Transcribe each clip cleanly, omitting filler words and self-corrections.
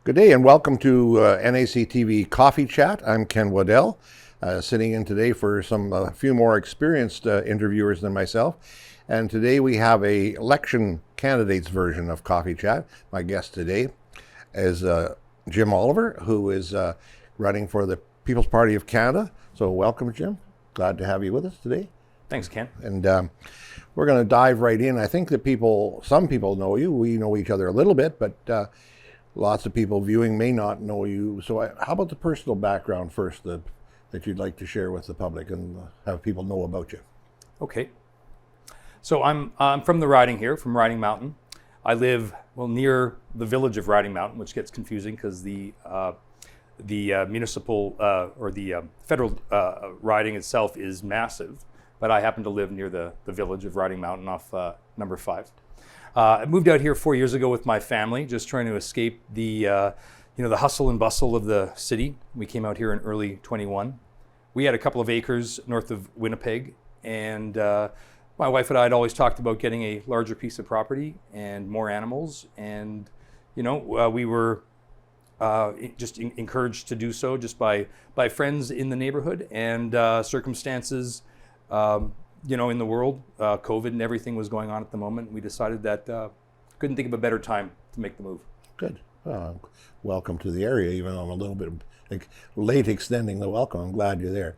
Good day and welcome to NAC TV Coffee Chat. I'm Ken Waddell, sitting in today for a few more experienced interviewers than myself. And today we have a election candidates version of Coffee Chat. My guest today is Jim Oliver, who is running for the People's Party of Canada. So welcome, Jim. Glad to have you with us today. Thanks, Ken. And we're going to dive right in. I think that some people know you. We know each other a little bit, but lots of people viewing may not know you. So how about the personal background first that you'd like to share with the public and have people know about you? Okay. So I'm from the riding here, from Riding Mountain. I live near the village of Riding Mountain, which gets confusing because the municipal or the federal riding itself is massive, but I happen to live near the village of Riding Mountain off number 5. I moved out here 4 years ago with my family, just trying to escape the hustle and bustle of the city. We came out here in early 21. We had a couple of acres north of Winnipeg, and my wife and I had always talked about getting a larger piece of property and more animals, and we were just encouraged to do so just by friends in the neighborhood and circumstances. In the world, COVID and everything was going on at the moment. We decided that couldn't think of a better time to make the move. Good. Well, welcome to the area, even though I'm a little bit late extending the welcome. I'm glad you're there.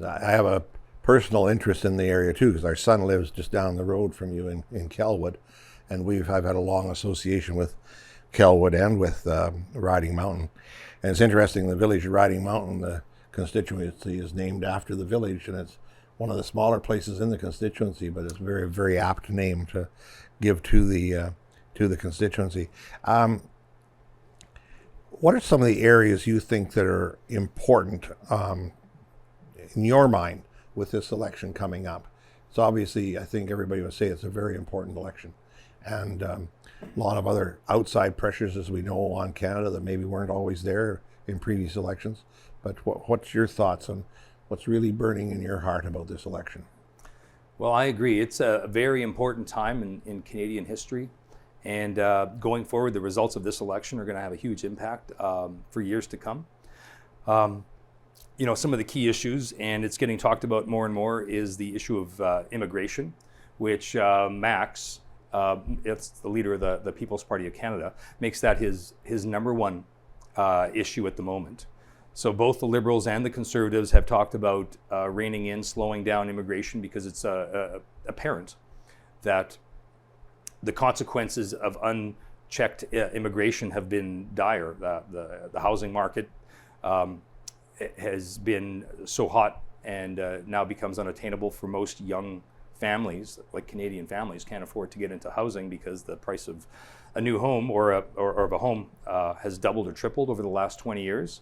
I have a personal interest in the area too, because our son lives just down the road from you in Kelwood, and I've had a long association with Kelwood and with Riding Mountain. And it's interesting, the village of Riding Mountain, the constituency is named after the village, and it's one of the smaller places in the constituency, but it's a very, very apt name to give to the constituency. What are some of the areas you think that are important in your mind with this election coming up? So obviously, I think everybody would say it's a very important election, and a lot of other outside pressures, as we know, on Canada that maybe weren't always there in previous elections. But what's your thoughts on what's really burning in your heart about this election? Well, I agree. It's a very important time in Canadian history. And going forward, the results of this election are going to have a huge impact for years to come. Some of the key issues, and it's getting talked about more and more, is the issue of immigration, which Max, it's the leader of the People's Party of Canada, makes that his number one issue at the moment. So both the Liberals and the Conservatives have talked about reining in, slowing down immigration, because it's apparent that the consequences of unchecked immigration have been dire. The housing market has been so hot and now becomes unattainable for most young families, like Canadian families, can't afford to get into housing because the price of a new home or of a home has doubled or tripled over the last 20 years.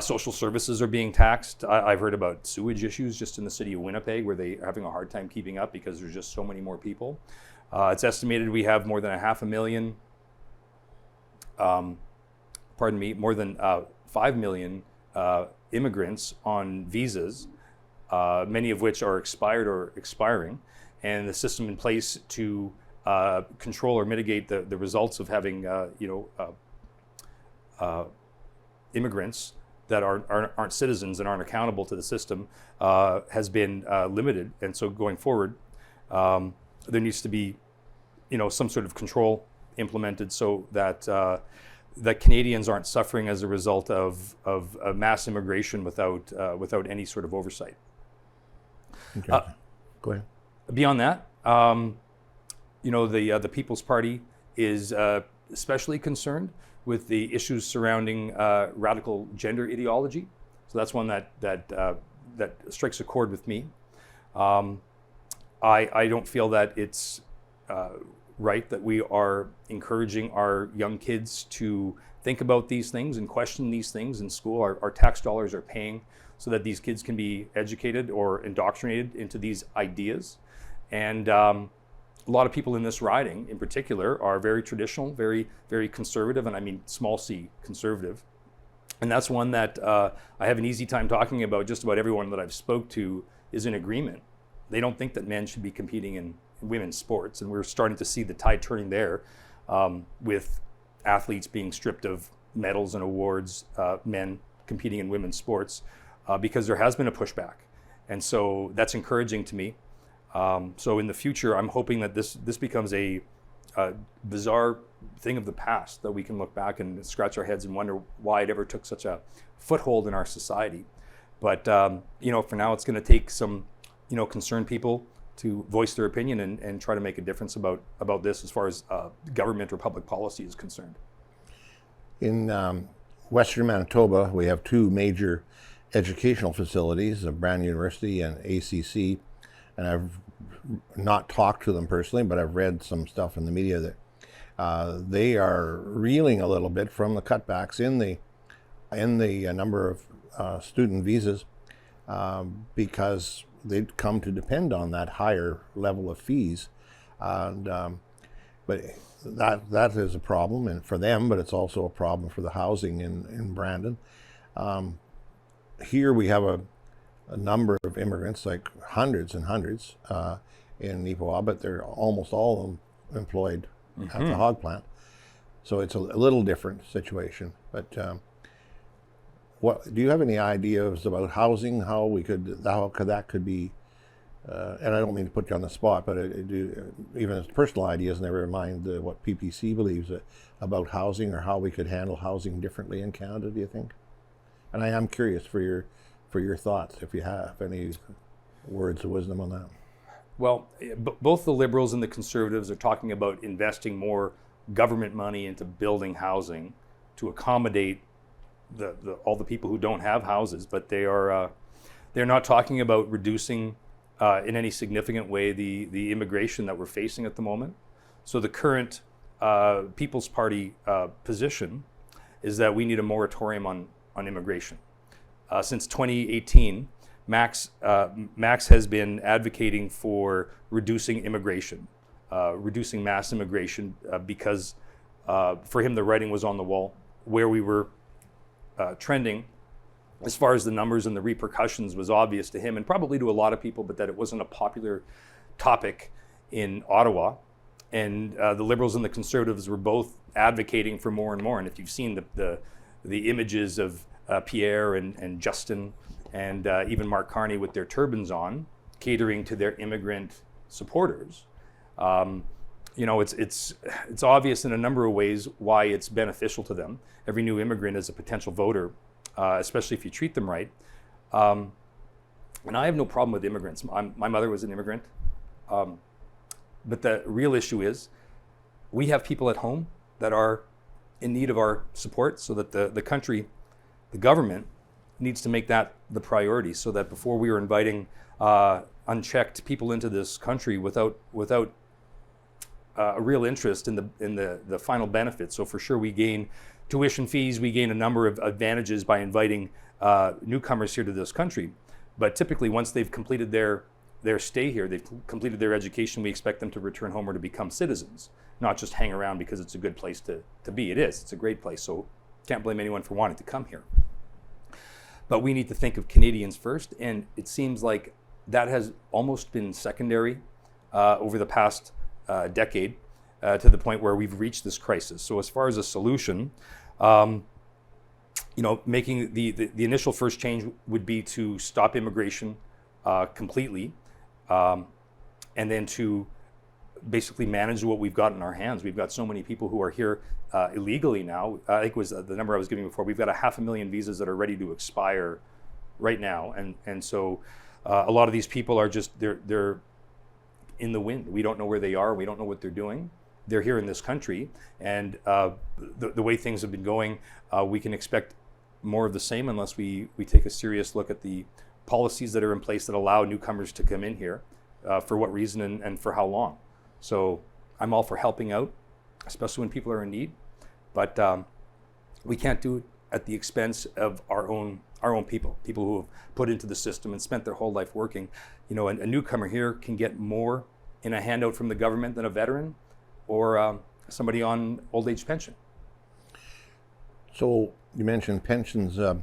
Social services are being taxed. I've heard about sewage issues just in the city of Winnipeg, where they are having a hard time keeping up because there's just so many more people. It's estimated we have more than 500,000, more than 5 million immigrants on visas, many of which are expired or expiring, and the system in place to control or mitigate the results of having immigrants that aren't citizens and aren't accountable to the system has been limited. And so going forward, there needs to be, some sort of control implemented so that that Canadians aren't suffering as a result of mass immigration without any sort of oversight. Okay. Go ahead. Beyond that, the People's Party is especially concerned with the issues surrounding radical gender ideology. So that's one that strikes a chord with me. I don't feel that it's right that we are encouraging our young kids to think about these things and question these things in school. Our tax dollars are paying so that these kids can be educated or indoctrinated into these ideas. And a lot of people in this riding, in particular, are very traditional, very, very conservative, and I mean small c conservative. And that's one that I have an easy time talking about. Just about everyone that I've spoke to is in agreement. They don't think that men should be competing in women's sports, and we're starting to see the tide turning there with athletes being stripped of medals and awards, men competing in women's sports, because there has been a pushback. And so that's encouraging to me. So in the future, I'm hoping that this becomes a bizarre thing of the past, that we can look back and scratch our heads and wonder why it ever took such a foothold in our society. But for now, it's going to take some concerned people to voice their opinion and try to make a difference about this as far as government or public policy is concerned. In Western Manitoba, we have two major educational facilities, Brandon University and ACC, and I've not talked to them personally, but I've read some stuff in the media that they are reeling a little bit from the cutbacks in the number of student visas because they'd come to depend on that higher level of fees, but that is a problem and for them, but it's also a problem for the housing in Brandon. Here we have a number of immigrants, like hundreds and hundreds in Neepawa, but they're almost all of them employed at the hog plant. So it's a little different situation. But what do you have any ideas about housing? How that could be? And I don't mean to put you on the spot, but even as personal ideas, never mind what PPC believes about housing or how we could handle housing differently in Canada. Do you think? And I am curious for your thoughts, if you have any words of wisdom on that. Well, both the Liberals and the Conservatives are talking about investing more government money into building housing to accommodate all the people who don't have houses, but they're not talking about reducing in any significant way the immigration that we're facing at the moment. So the current People's Party position is that we need a moratorium on immigration. Since 2018, Max has been advocating for reducing immigration, reducing mass immigration, because for him the writing was on the wall. Where we were trending as far as the numbers and the repercussions was obvious to him and probably to a lot of people, but that it wasn't a popular topic in Ottawa. And the Liberals and the Conservatives were both advocating for more and more. And if you've seen the images of Pierre and Justin and even Mark Carney with their turbans on, catering to their immigrant supporters, it's obvious in a number of ways why it's beneficial to them. Every new immigrant is a potential voter, especially if you treat them right. And I have no problem with immigrants. My mother was an immigrant. But the real issue is we have people at home that are in need of our support, so that the country, the government, needs to make that the priority, so that before we are inviting unchecked people into this country without a real interest in the final benefits. So for sure we gain tuition fees, we gain a number of advantages by inviting newcomers here to this country. But typically once they've completed their stay here, they've completed their education, we expect them to return home or to become citizens, not just hang around because it's a good place to be. It's a great place, so can't blame anyone for wanting to come here. But we need to think of Canadians first, and it seems like that has almost been secondary over the past decade to the point where we've reached this crisis. So as far as a solution, making the initial first change would be to stop immigration completely, and then to basically manage what we've got in our hands. We've got so many people who are here illegally now. I think it was the number I was giving before. We've got 500,000 visas that are ready to expire right now, and so a lot of these people are just they're in the wind. We don't know where they are. We don't know what they're doing. They're here in this country, and the way things have been going, we can expect more of the same unless we take a serious look at the policies that are in place that allow newcomers to come in here, for what reason and for how long. So I'm all for helping out, especially when people are in need, but we can't do it at the expense of our own people who have put into the system and spent their whole life working. A newcomer here can get more in a handout from the government than a veteran or somebody on old age pension. So you mentioned pensions. I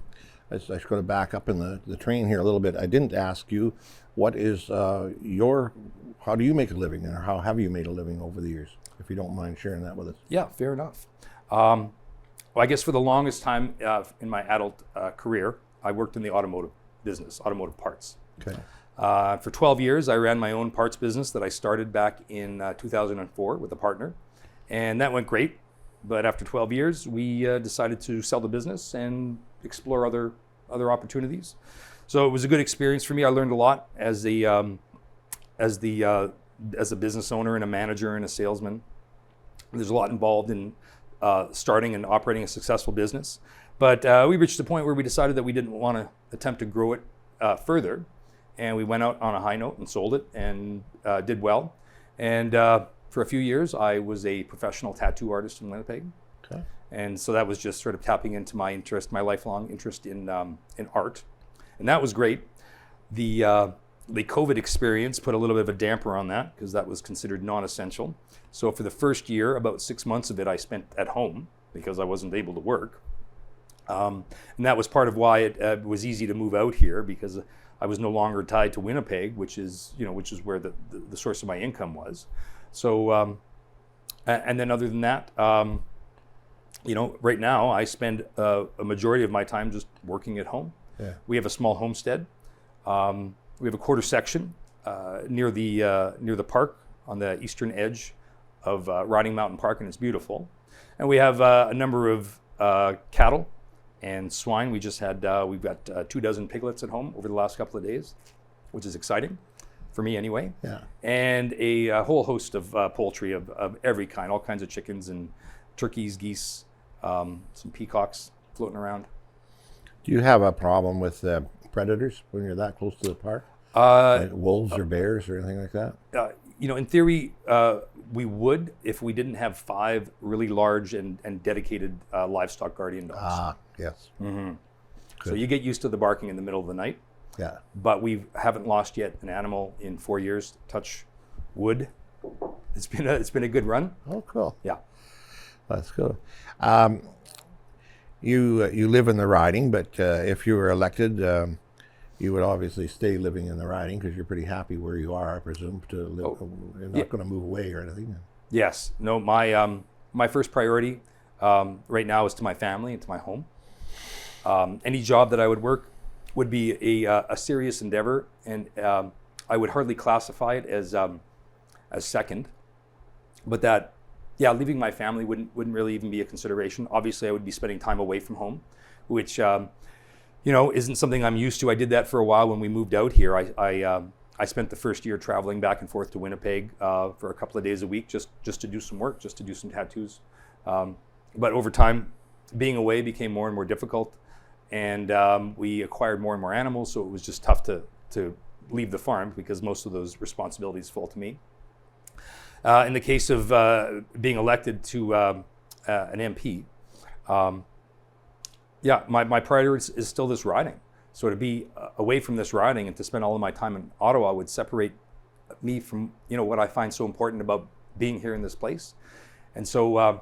just got to back up in the train here a little bit. I didn't ask you, what is how do you make a living, or how have you made a living over the years, if you don't mind sharing that with us? Yeah, fair enough. Well, I guess for the longest time in my adult career, I worked in the automotive business, automotive parts. Okay. For 12 years, I ran my own parts business that I started back in 2004 with a partner, and that went great. But after 12 years, we decided to sell the business and explore other opportunities. So it was a good experience for me. I learned a lot as a business owner and a manager and a salesman. There's a lot involved in starting and operating a successful business. But we reached a point where we decided that we didn't want to attempt to grow it further. And we went out on a high note and sold it and did well. And for a few years, I was a professional tattoo artist in Winnipeg. Okay. And so that was just sort of tapping into my interest, my lifelong interest in art. And that was great. The COVID experience put a little bit of a damper on that because that was considered non-essential. So for the first year, about 6 months of it, I spent at home because I wasn't able to work. And that was part of why it was easy to move out here, because I was no longer tied to Winnipeg, which is where the source of my income was. So, and then other than that, right now I spend a majority of my time just working at home. Yeah. We have a small homestead. We have a quarter section near the park on the eastern edge of Riding Mountain Park, and it's beautiful. And we have a number of cattle and swine. We've got 24 piglets at home over the last couple of days, which is exciting for me anyway. Yeah. And a whole host of poultry of every kind, all kinds of chickens and turkeys, geese, some peacocks floating around. Do you have a problem with predators when you're that close to the park? Like wolves or bears or anything like that? In theory, we would if we didn't have 5 really large and dedicated livestock guardian dogs. Ah, yes. Mm-hmm. So you get used to the barking in the middle of the night. Yeah. But we haven't lost yet an animal in 4 years. Touch wood. It's been a good run. Oh, cool. Yeah. That's cool. You live in the riding, but if you were elected, you would obviously stay living in the riding because you're pretty happy where you are, I presume. To live, you're not going to move away or anything. Yes. No. My first priority right now is to my family and to my home. Any job that I would work would be a serious endeavor, and I would hardly classify it as second. But that, leaving my family wouldn't really even be a consideration. Obviously, I would be spending time away from home, which isn't something I'm used to. I did that for a while when we moved out here. I spent the first year traveling back and forth to Winnipeg for a couple of days a week just to do some work, just to do some tattoos. But over time, being away became more and more difficult, and we acquired more and more animals, so it was just tough to leave the farm because most of those responsibilities fall to me. In the case of being elected to an MP, my priority is still this riding. So to be away from this riding and to spend all of my time in Ottawa would separate me from what I find so important about being here in this place. And so I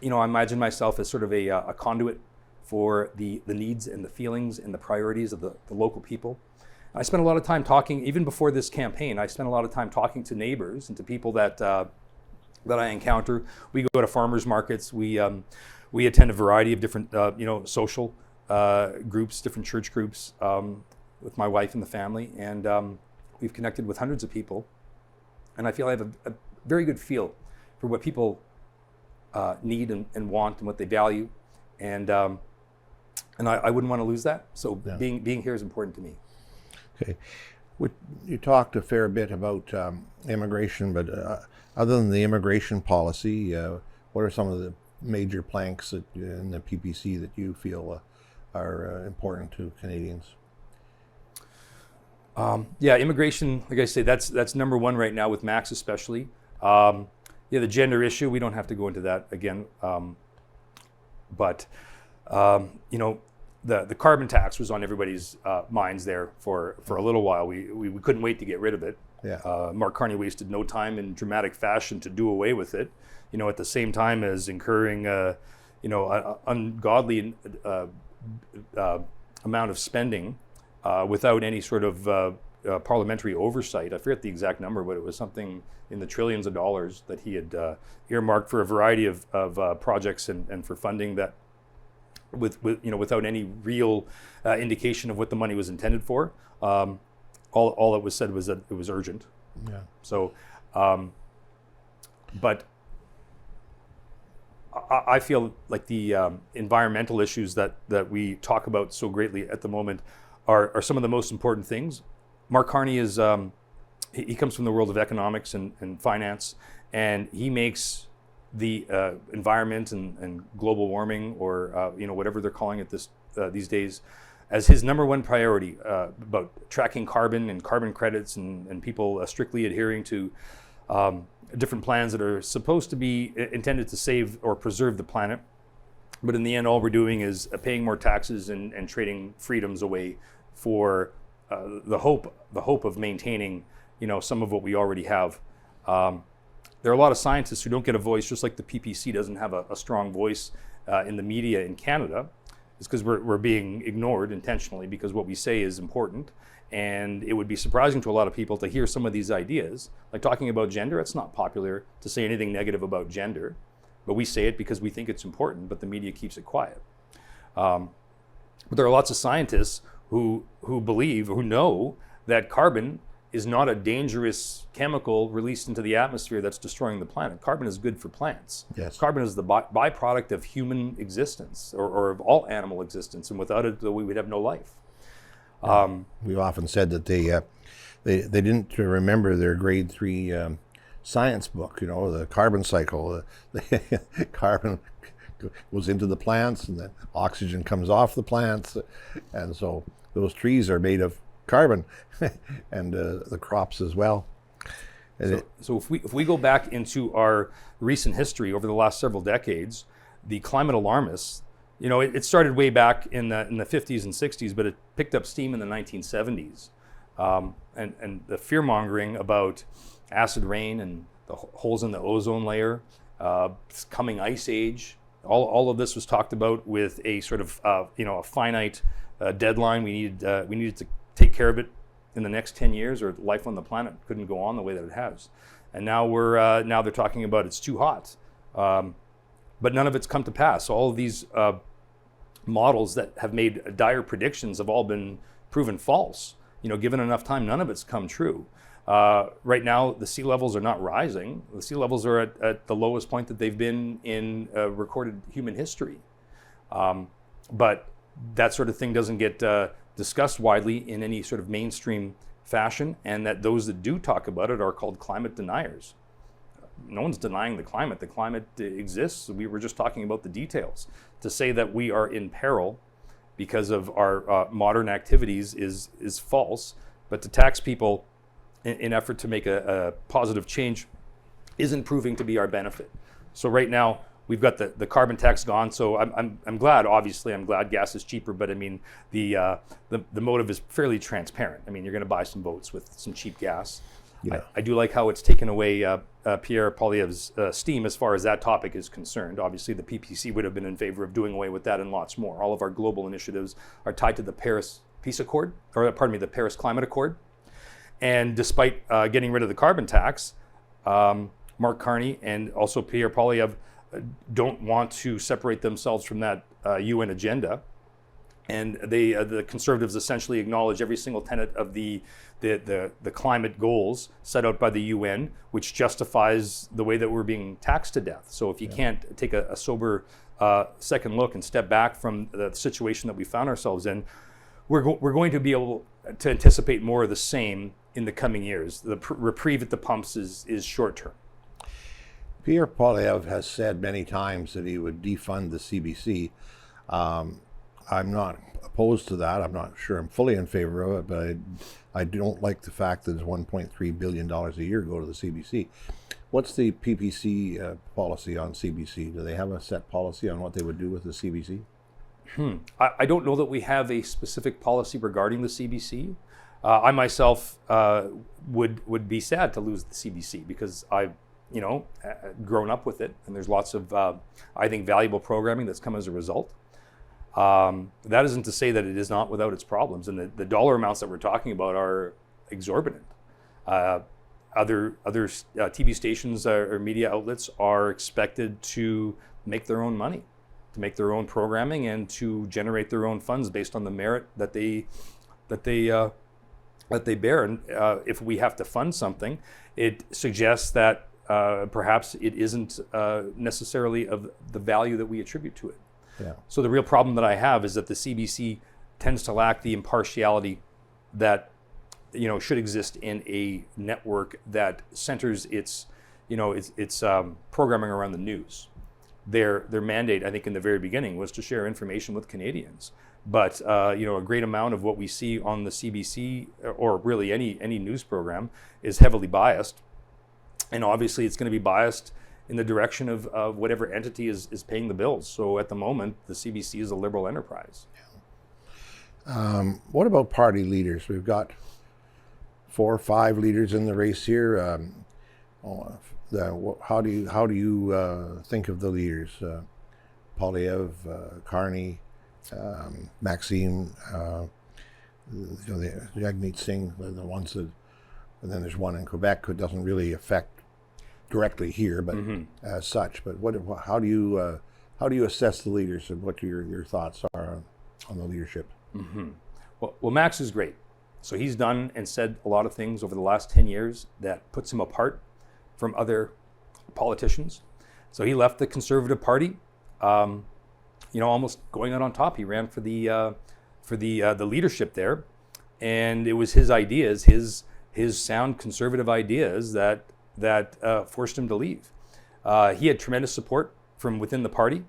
imagine myself as sort of a conduit for the needs and the feelings and the priorities of the local people. I spent a lot of time talking, even before this campaign, I spent a lot of time talking to neighbors and to people that I encounter. We go to farmers markets. We attend a variety of different social groups, different church groups with my wife and the family, and we've connected with hundreds of people. And I feel I have a very good feel for what people need and want and what they value, and I wouldn't want to lose that. So being here is important to me. Okay. You talked a fair bit about immigration, but other than the immigration policy, what are some of the major planks in the PPC that you feel are important to Canadians? Immigration, like I say, that's number one right now with Max especially. The gender issue, we don't have to go into that again. But the carbon tax was on everybody's minds there for a little while. We couldn't wait to get rid of it. Yeah. Mark Carney wasted no time in dramatic fashion to do away with it, at the same time as incurring an ungodly amount of spending without any sort of parliamentary oversight. I forget the exact number, but it was something in the trillions of dollars that he had earmarked for a variety of projects and for funding that without any real indication of what the money was intended for. All it was said was that it was urgent. Yeah. So, but I feel like the environmental issues that we talk about so greatly at the moment are some of the most important things. Mark Carney is he comes from the world of economics and finance, and he makes the environment and global warming, or whatever they're calling it these days, as his number one priority, about tracking carbon and carbon credits, and people strictly adhering to different plans that are supposed to be intended to save or preserve the planet. But in the end, all we're doing is paying more taxes and trading freedoms away for the hope of maintaining, some of what we already have. There are a lot of scientists who don't get a voice, just like the PPC doesn't have a strong voice in the media in Canada. It's because we're being ignored intentionally, because what we say is important. And it would be surprising to a lot of people to hear some of these ideas. Like talking about gender, it's not popular to say anything negative about gender, but we say it because we think it's important, but the media keeps it quiet. But there are lots of scientists who believe, who know that carbon is not a dangerous chemical released into the atmosphere that's destroying the planet. Carbon is good for plants. Yes. Carbon is the byproduct of human existence, or of all animal existence, and without it, we would have no life. We've often said that they didn't remember their grade 3 science book. The carbon cycle. The carbon goes into the plants, and then oxygen comes off the plants, and so those trees are made of carbon, and the crops as well. So if we go back into our recent history over the last several decades, the climate alarmists, it started way back in the 50s and 60s, but it picked up steam in the 1970s. And the fear-mongering about acid rain and the holes in the ozone layer, coming ice age, all of this was talked about with a sort of a finite deadline. We needed to take care of it in the next 10 years, or life on the planet couldn't go on the way that it has. And now they're talking about it's too hot, but none of it's come to pass. All of these models that have made dire predictions have all been proven false. Given enough time, none of it's come true. Right now, the sea levels are not rising. The sea levels are at the lowest point that they've been in recorded human history. But that sort of thing doesn't get discussed widely in any sort of mainstream fashion, and that those that do talk about it are called climate deniers. No one's denying the climate. The climate exists. We were just talking about the details. To say that we are in peril because of our modern activities is false. But to tax people in effort to make a positive change isn't proving to be our benefit. So right now we've got the carbon tax gone. So I'm glad. Obviously, I'm glad gas is cheaper. But I mean, the motive is fairly transparent. I mean, you're going to buy some votes with some cheap gas. Yeah. I do like how it's taken away Pierre Poilievre's steam as far as that topic is concerned. Obviously, the PPC would have been in favor of doing away with that and lots more. All of our global initiatives are tied to the Paris Peace Accord, the Paris Climate Accord. And despite getting rid of the carbon tax, Mark Carney and also Pierre Poilievre don't want to separate themselves from that UN agenda. And the Conservatives essentially acknowledge every single tenet of the climate goals set out by the UN, which justifies the way that we're being taxed to death. So if you can't take a sober second look and step back from the situation that we found ourselves in, we're going to be able to anticipate more of the same in the coming years. The reprieve at the pumps is short term. Pierre Poilievre has said many times that he would defund the CBC. I'm not opposed to that. I'm not sure I'm fully in favor of it, but I don't like the fact that $1.3 billion a year go to the CBC. What's the PPC policy on CBC? Do they have a set policy on what they would do with the CBC? I don't know that we have a specific policy regarding the CBC. I myself would be sad to lose the CBC because I've grown up with it, and there's lots of I think valuable programming that's come as a result. That isn't to say that it is not without its problems, and the dollar amounts that we're talking about are exorbitant. Other TV stations or media outlets are expected to make their own money. to make their own programming and to generate their own funds based on the merit that they bear. And if we have to fund something, it suggests that perhaps it isn't necessarily of the value that we attribute to it. Yeah. So the real problem that I have is that the CBC tends to lack the impartiality that should exist in a network that centers its programming around the news. Their mandate, I think, in the very beginning was to share information with Canadians. But a great amount of what we see on the CBC, or really any news program, is heavily biased, and obviously it's going to be biased in the direction of whatever entity is paying the bills. So at the moment, the CBC is a Liberal enterprise. What about party leaders? We've got 4 or 5 leaders in the race here. How do you think of the leaders? Polyev, Carney, Maxime, the Jagmeet Singh, the ones that, and then there's one in Quebec who doesn't really affect directly here, but as such. But how do you assess the leaders, and what your thoughts are on the leadership? Well, Max is great. So he's done and said a lot of things over the last 10 years that puts him apart from other politicians. So he left the Conservative Party, almost going out on top. He ran for the leadership there, and it was his ideas, his sound conservative ideas that forced him to leave. He had tremendous support from within the party,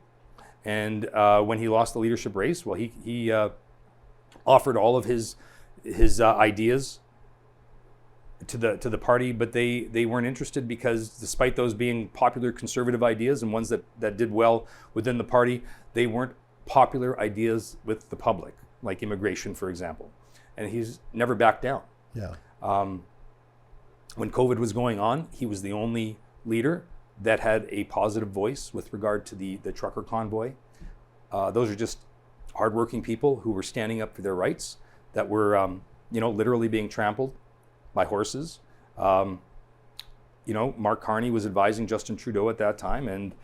and when he lost the leadership race, well, he offered all of his ideas to the party, but they weren't interested, because despite those being popular conservative ideas and ones that did well within the party, they weren't popular ideas with the public, like immigration, for example. And he's never backed down. Yeah. When COVID was going on, he was the only leader that had a positive voice with regard to the trucker convoy. Those are just hardworking people who were standing up for their rights, that were literally being trampled by horses. Mark Carney was advising Justin Trudeau at that time, and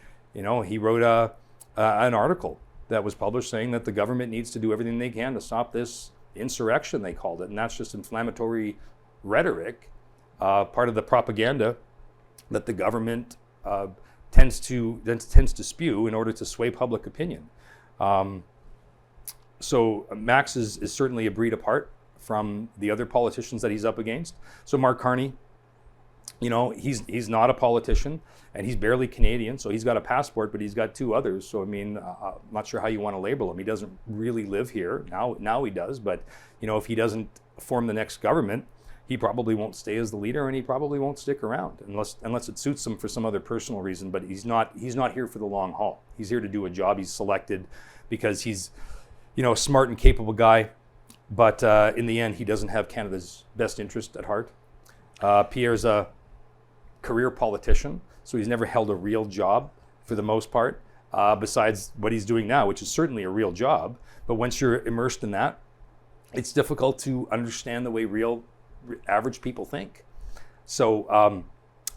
he wrote an article that was published saying that the government needs to do everything they can to stop this insurrection, they called it, and that's just inflammatory rhetoric, part of the propaganda that the government tends to spew in order to sway public opinion. So Max is certainly a breed apart from the other politicians that he's up against. So Mark Carney, he's not a politician, and he's barely Canadian. So he's got a passport, but he's got 2 others. So I'm not sure how you want to label him. He doesn't really live here now. He does, but if he doesn't form the next government, he probably won't stay as the leader, and he probably won't stick around unless it suits him for some other personal reason. But he's not here for the long haul. He's here to do a job. He's selected because he's a smart and capable guy. But in the end, he doesn't have Canada's best interest at heart. Pierre's a career politician, so he's never held a real job for the most part, besides what he's doing now, which is certainly a real job. But once you're immersed in that, it's difficult to understand the way real average people think. So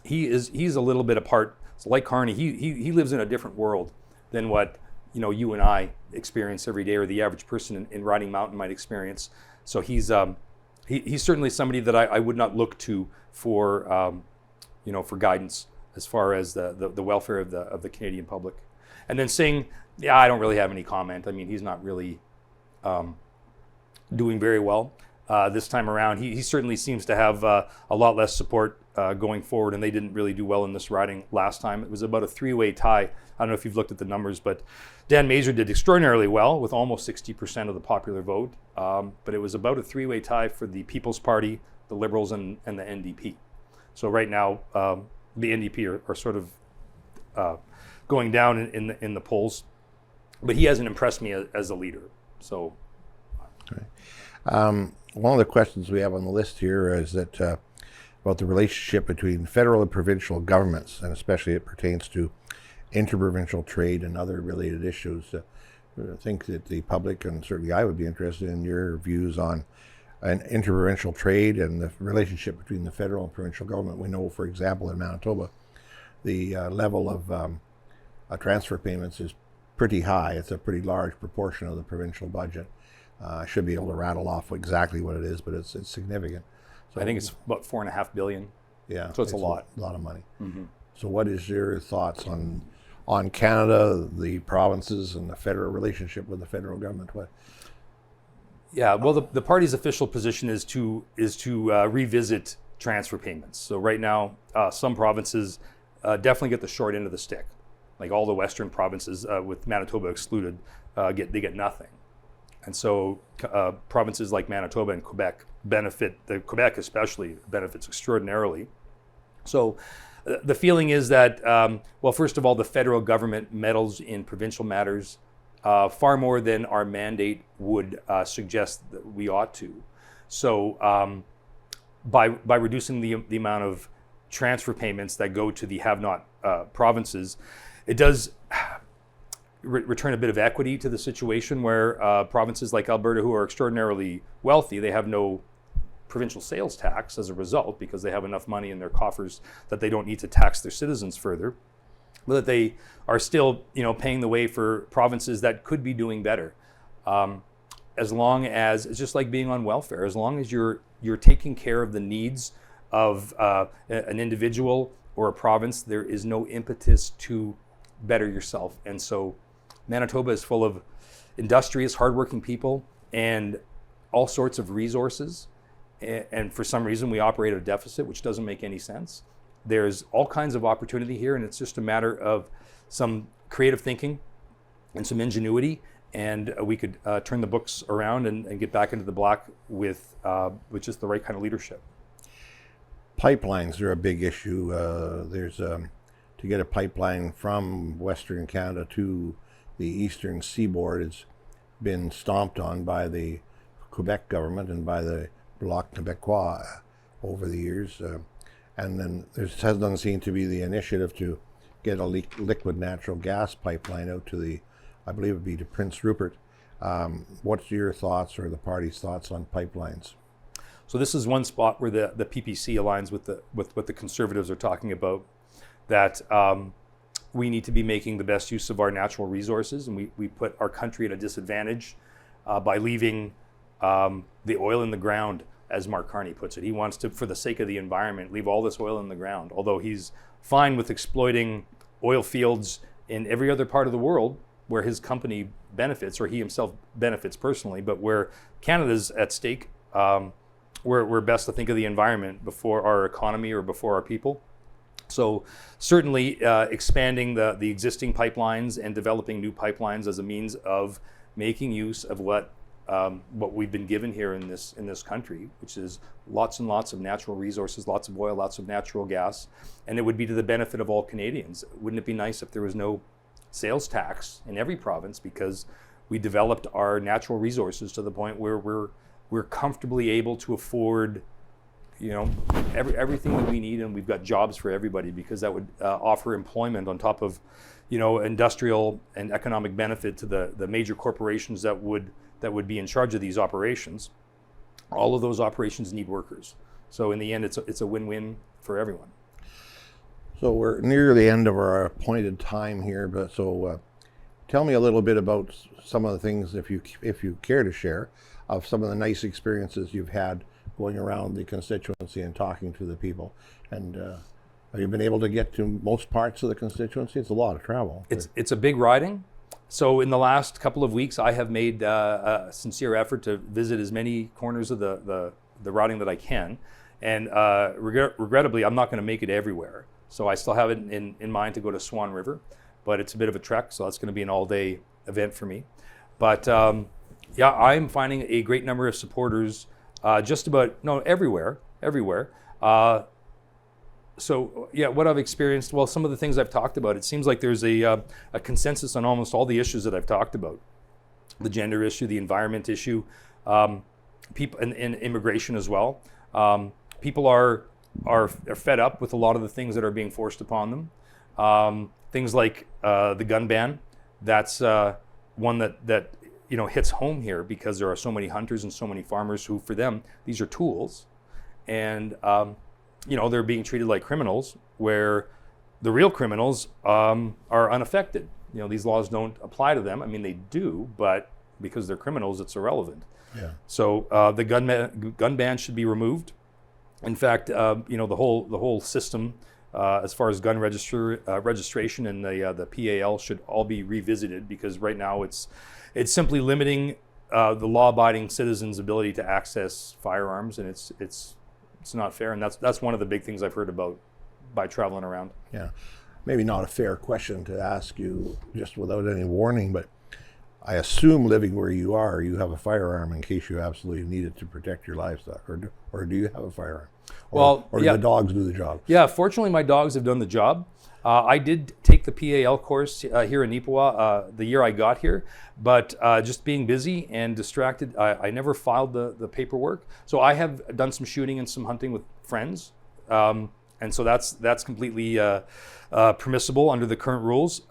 he's a little bit apart. So like Carney, he lives in a different world than what you and I experience every day, or the average person in riding mountain might experience. So he's certainly somebody that I would not look to for for guidance as far as the welfare of the Canadian public. And then Singh, I don't really have any comment. I mean, he's not really doing very well this time around. He certainly seems to have a lot less support going forward, and they didn't really do well in this riding last time. It was about a 3-way tie. I don't know if you've looked at the numbers, but Dan Mazur did extraordinarily well with almost 60% of the popular vote. But it was about a 3-way tie for the People's Party, the Liberals, and the NDP. So right now, the NDP are sort of going down in the polls. But he hasn't impressed me as a leader. So, okay. One of the questions we have on the list here is that about the relationship between federal and provincial governments, and especially it pertains to interprovincial trade and other related issues. I think that the public, and certainly I would be interested in your views on an interprovincial trade and the relationship between the federal and provincial government. We know, for example, in Manitoba, the level of transfer payments is pretty high. It's a pretty large proportion of the provincial budget. I should be able to rattle off exactly what it is, but it's significant. So I think it's about 4.5 billion. yeah, So it's a lot. A lot of money. Mm-hmm. So what is your thoughts on Canada, the provinces, and the federal relationship with the federal government? What? Yeah, well, the party's official position is to revisit transfer payments. So right now, some provinces definitely get the short end of the stick. Like all the western provinces, with Manitoba excluded, get nothing. And so provinces like Manitoba and Quebec benefit. Quebec especially benefits extraordinarily. So the feeling is that, well, first of all, the federal government meddles in provincial matters far more than our mandate would suggest that we ought to. So by reducing the amount of transfer payments that go to the have-not provinces, it does return a bit of equity to the situation where provinces like Alberta, who are extraordinarily wealthy, they have no provincial sales tax as a result because they have enough money in their coffers that they don't need to tax their citizens further, but that they are still, paying the way for provinces that could be doing better. As long as it's just like being on welfare, as long as you're taking care of the needs of an individual or a province, there is no impetus to better yourself. And so Manitoba is full of industrious, hardworking people and all sorts of resources. And for some reason, we operate at a deficit, which doesn't make any sense. There's all kinds of opportunity here, and it's just a matter of some creative thinking and some ingenuity, and we could turn the books around and get back into the black with just the right kind of leadership. Pipelines are a big issue. There's to get a pipeline from Western Canada to the Eastern Seaboard has been stomped on by the Quebec government and by the Bloc Québécois over the years. And then there doesn't seem to be the initiative to get a liquid natural gas pipeline out to I believe it would be to Prince Rupert. What's your thoughts or the party's thoughts on pipelines? So this is one spot where the PPC aligns with what the Conservatives are talking about, that we need to be making the best use of our natural resources, and we put our country at a disadvantage by leaving the oil in the ground, as Mark Carney puts it. He wants to, for the sake of the environment, leave all this oil in the ground, although he's fine with exploiting oil fields in every other part of the world where his company benefits or he himself benefits personally, but where Canada's at stake, we're best to think of the environment before our economy or before our people. So certainly expanding the existing pipelines and developing new pipelines as a means of making use of what we've been given here in this country, which is lots and lots of natural resources, lots of oil, lots of natural gas, and it would be to the benefit of all Canadians. Wouldn't it be nice if there was no sales tax in every province because we developed our natural resources to the point where we're comfortably able to afford everything that we need, and we've got jobs for everybody, because that would offer employment on top of industrial and economic benefit to the major corporations that would be in charge of these operations. All of those operations need workers. So in the end, it's a win-win for everyone. So we're near the end of our appointed time here, but tell me a little bit about some of the things, if you care to share, of some of the nice experiences you've had going around the constituency and talking to the people. And have you been able to get to most parts of the constituency? It's a lot of travel. It's a big riding. So in the last couple of weeks, I have made a sincere effort to visit as many corners of the riding that I can. And regrettably, I'm not going to make it everywhere. So I still have it in mind to go to Swan River, but it's a bit of a trek, so that's going to be an all-day event for me. But I'm finding a great number of supporters everywhere. What I've experienced, well, some of the things I've talked about, it seems like there's a consensus on almost all the issues that I've talked about. The gender issue, the environment issue, people and immigration as well. People are fed up with a lot of the things that are being forced upon them. Things like the gun ban, that's one that hits home here, because there are so many hunters and so many farmers who, for them, these are tools. And they're being treated like criminals, where the real criminals are unaffected. these laws don't apply to them. I mean, they do, but because they're criminals, it's irrelevant. Yeah. So the gun ban should be removed. In fact, the whole system, as far as gun registration and the PAL should all be revisited, because right now it's simply limiting the law-abiding citizens' ability to access firearms, and it's not fair. And that's one of the big things I've heard about by traveling around. Yeah. Maybe not a fair question to ask you just without any warning, but I assume living where you are, you have a firearm in case you absolutely need it to protect your livestock, or do you have a firearm? Or do the dogs do the job? Yeah, fortunately my dogs have done the job. I did take the PAL course here in Nipawa the year I got here, but just being busy and distracted, I never filed the paperwork. So I have done some shooting and some hunting with friends, and so that's completely permissible under the current rules.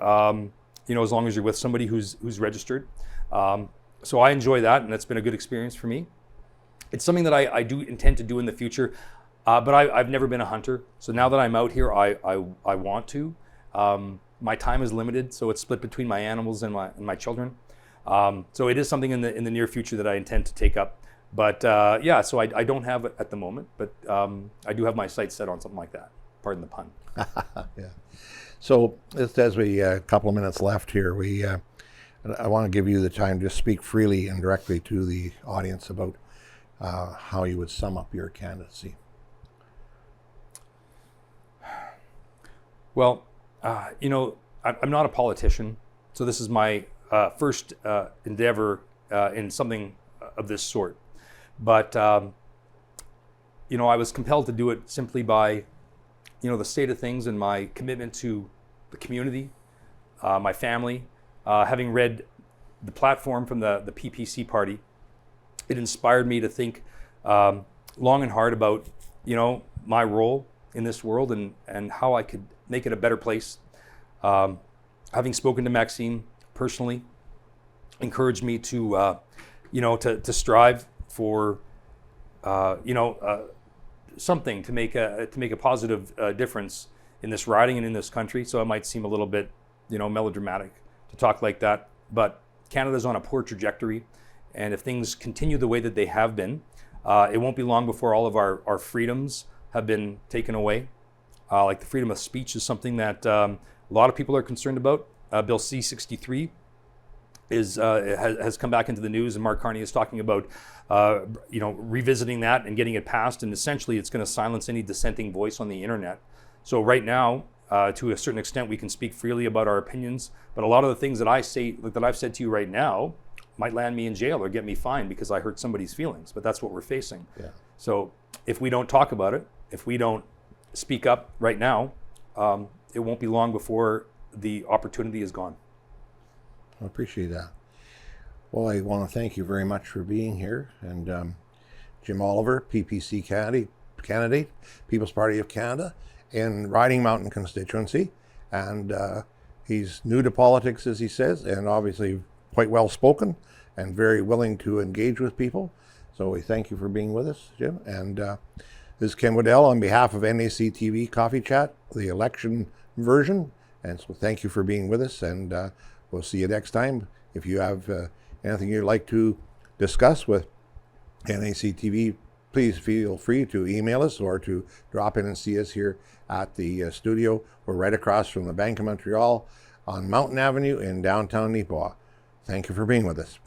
As long as you're with somebody who's registered. So I enjoy that, and that's been a good experience for me. It's something that I do intend to do in the future, but I've never been a hunter. So now that I'm out here, I want to. My time is limited, so it's split between my animals and my children. So it is something in the near future that I intend to take up. But so I don't have it at the moment, but I do have my sights set on something like that. Pardon the pun. Yeah. So just as we a couple of minutes left here, I want to give you the time to speak freely and directly to the audience about how you would sum up your candidacy. Well, I'm not a politician, so this is my first endeavor in something of this sort. But I was compelled to do it simply by the state of things and my commitment to the community, my family. Having read the platform from the PPC party, it inspired me to think long and hard about, my role in this world and how I could make it a better place. Having spoken to Maxime personally, encouraged me to, to strive for, something to make a positive difference in this riding and in this country. So it might seem a little bit, melodramatic to talk like that, but Canada's on a poor trajectory, and if things continue the way that they have been, it won't be long before all of our freedoms have been taken away. Like the freedom of speech is something that a lot of people are concerned about. Bill C-63 has come back into the news, and Mark Carney is talking about revisiting that and getting it passed, and essentially it's going to silence any dissenting voice on the internet. So right now, to a certain extent, we can speak freely about our opinions, but a lot of the things that I say, that I've said to you right now, might land me in jail or get me fined because I hurt somebody's feelings. But that's what we're facing. Yeah. So if we don't talk about it, if we don't speak up right now, it won't be long before the opportunity is gone. I appreciate that. Well, I want to thank you very much for being here. And Jim Oliver, PPC candidate, People's Party of Canada, in Riding Mountain constituency. And he's new to politics, as he says, and obviously quite well spoken and very willing to engage with people. So we thank you for being with us, Jim. And this is Ken Waddell on behalf of NAC TV Coffee Chat, the election version. And so thank you for being with us, and we'll see you next time. If you have anything you'd like to discuss with NAC TV, please feel free to email us or to drop in and see us here at the studio. We're right across from the Bank of Montreal on Mountain Avenue in downtown Nipawa. Thank you for being with us.